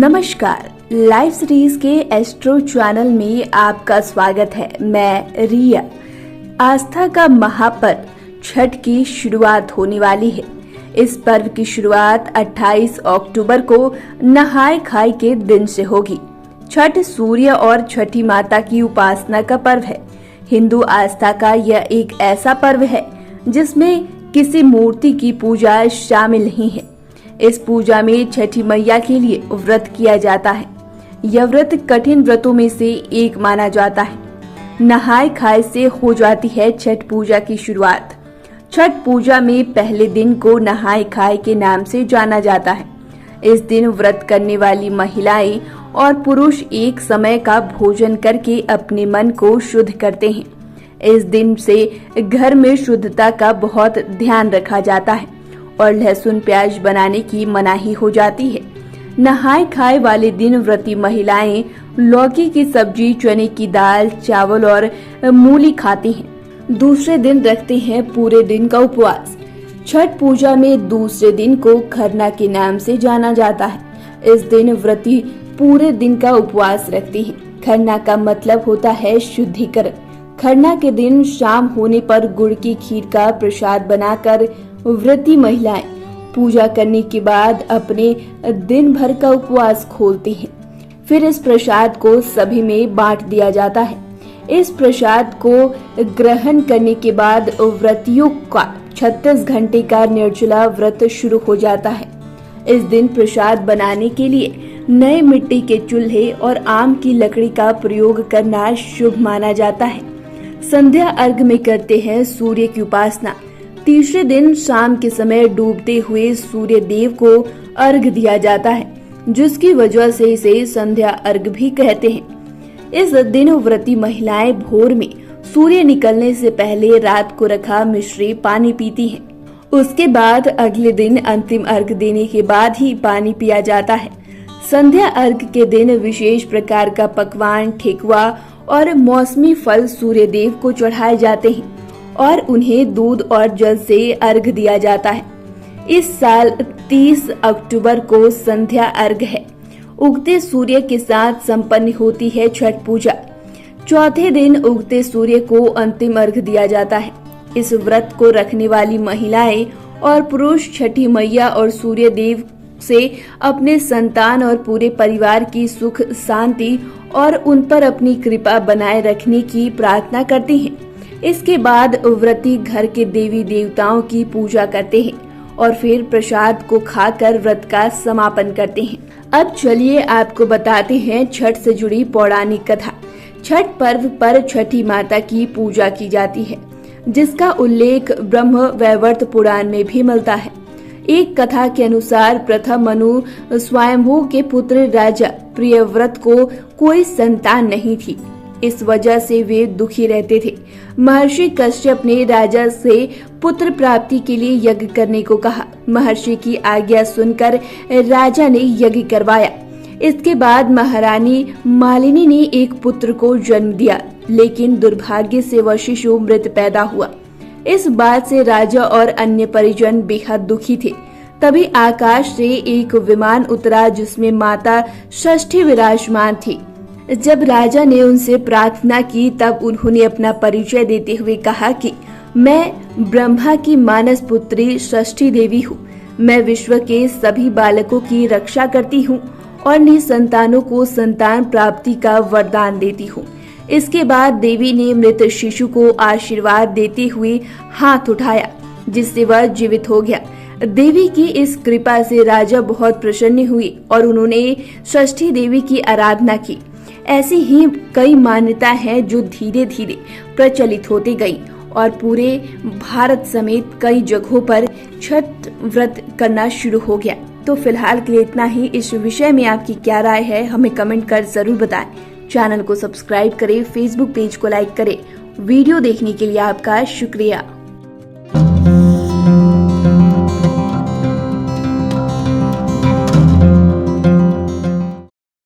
नमस्कार, live series के astro channel में आपका स्वागत है। मैं रिया। आस्था का महापर्व छठ की शुरुआत होने वाली है। इस पर्व की शुरुआत 28 अक्टूबर को नहाय खाय के दिन से होगी। छठ सूर्य और छठी माता की उपासना का पर्व है। हिंदू आस्था का यह एक ऐसा पर्व है जिसमें किसी मूर्ति की पूजा शामिल नहीं है। इस पूजा में छठी मैया के लिए व्रत किया जाता है। यह व्रत कठिन व्रतों में से एक माना जाता है। नहाय खाय से हो जाती है छठ पूजा की शुरुआत। छठ पूजा में पहले दिन को नहाय खाय के नाम से जाना जाता है। इस दिन व्रत करने वाली महिलाएं और पुरुष एक समय का भोजन करके अपने मन को शुद्ध करते हैं। इस दिन से घर में शुद्धता का बहुत ध्यान रखा जाता है और लहसुन प्याज बनाने की मनाही हो जाती है। नहाय खाय वाले दिन व्रती महिलाएं लौकी की सब्जी, चने की दाल, चावल और मूली खाती हैं। दूसरे दिन रखते हैं पूरे दिन का उपवास। छठ पूजा में दूसरे दिन को खरना के नाम से जाना जाता है। इस दिन व्रती पूरे दिन का उपवास रखती हैं। खरना का मतलब होता है शुद्धिकरण। खरना के दिन शाम होने पर गुड़ की खीर का प्रसाद बनाकर व्रती महिलाएं पूजा करने के बाद अपने दिन भर का उपवास खोलती हैं। फिर इस प्रसाद को सभी में बांट दिया जाता है। इस प्रसाद को ग्रहण करने के बाद व्रतियों का 36 घंटे का निर्जला व्रत शुरू हो जाता है। इस दिन प्रसाद बनाने के लिए नए मिट्टी के चूल्हे और आम की लकड़ी का प्रयोग करना शुभ माना जाता है। संध्या अर्घ में करते हैं सूर्य की उपासना। तीसरे दिन शाम के समय डूबते हुए सूर्य देव को अर्घ दिया जाता है, जिसकी वजह से इसे संध्या अर्घ भी कहते हैं। इस दिन व्रती महिलाएं भोर में सूर्य निकलने से पहले रात को रखा मिश्री पानी पीती हैं। उसके बाद अगले दिन अंतिम अर्घ देने के बाद ही पानी पिया जाता है। संध्या अर्घ के दिन विशेष प्रकार का पकवान, ठेकुआ और मौसमी फल सूर्य देव को चढ़ाए जाते हैं और उन्हें दूध और जल से अर्घ दिया जाता है। इस साल 30 अक्टूबर को संध्या अर्घ है। उगते सूर्य के साथ संपन्न होती है छठ पूजा। चौथे दिन उगते सूर्य को अंतिम अर्घ दिया जाता है। इस व्रत को रखने वाली महिलाएं और पुरुष छठी मैया और सूर्य देव से अपने संतान और पूरे परिवार की सुख शांति और उन पर अपनी कृपा बनाए रखने की प्रार्थना करती हैं। इसके बाद व्रती घर के देवी देवताओं की पूजा करते हैं और फिर प्रसाद को खाकर व्रत का समापन करते हैं। अब चलिए आपको बताते हैं छठ से जुड़ी पौराणिक कथा। छठ पर्व पर छठी माता की पूजा की जाती है, जिसका उल्लेख ब्रह्म वैवर्त पुराण में भी मिलता है। एक कथा के अनुसार प्रथम मनु स्वयंभू के पुत्र राजा प्रियव्रत को कोई संतान नहीं थी। इस वजह से वे दुखी रहते थे। महर्षि कश्यप ने राजा से पुत्र प्राप्ति के लिए यज्ञ करने को कहा। महर्षि की आज्ञा सुनकर राजा ने यज्ञ करवाया। इसके बाद महारानी मालिनी ने एक पुत्र को जन्म दिया, लेकिन दुर्भाग्य से वह शिशु मृत पैदा हुआ। इस बात से राजा और अन्य परिजन बेहद दुखी थे। तभी आकाश से एक विमान उतरा जिसमें माता षष्ठी विराजमान थी। जब राजा ने उनसे प्रार्थना की तब उन्होंने अपना परिचय देते हुए कहा कि मैं ब्रह्मा की मानस पुत्री षष्ठी देवी हूँ। मैं विश्व के सभी बालकों की रक्षा करती हूँ और निसंतानों को संतान प्राप्ति का वरदान देती हूँ। इसके बाद देवी ने मृत शिशु को आशीर्वाद देते हुए हाथ उठाया, जिससे वह जीवित हो गया। देवी की इस कृपा से राजा बहुत प्रसन्न हुए और उन्होंने षष्ठी देवी की आराधना की। ऐसी ही कई मान्यता है जो धीरे धीरे प्रचलित होती गई और पूरे भारत समेत कई जगहों पर छठ व्रत करना शुरू हो गया। तो फिलहाल के लिए इतना ही। इस विषय में आपकी क्या राय है हमें कमेंट कर जरूर बताएं। चैनल को सब्सक्राइब करें, फेसबुक पेज को लाइक करें। वीडियो देखने के लिए आपका शुक्रिया।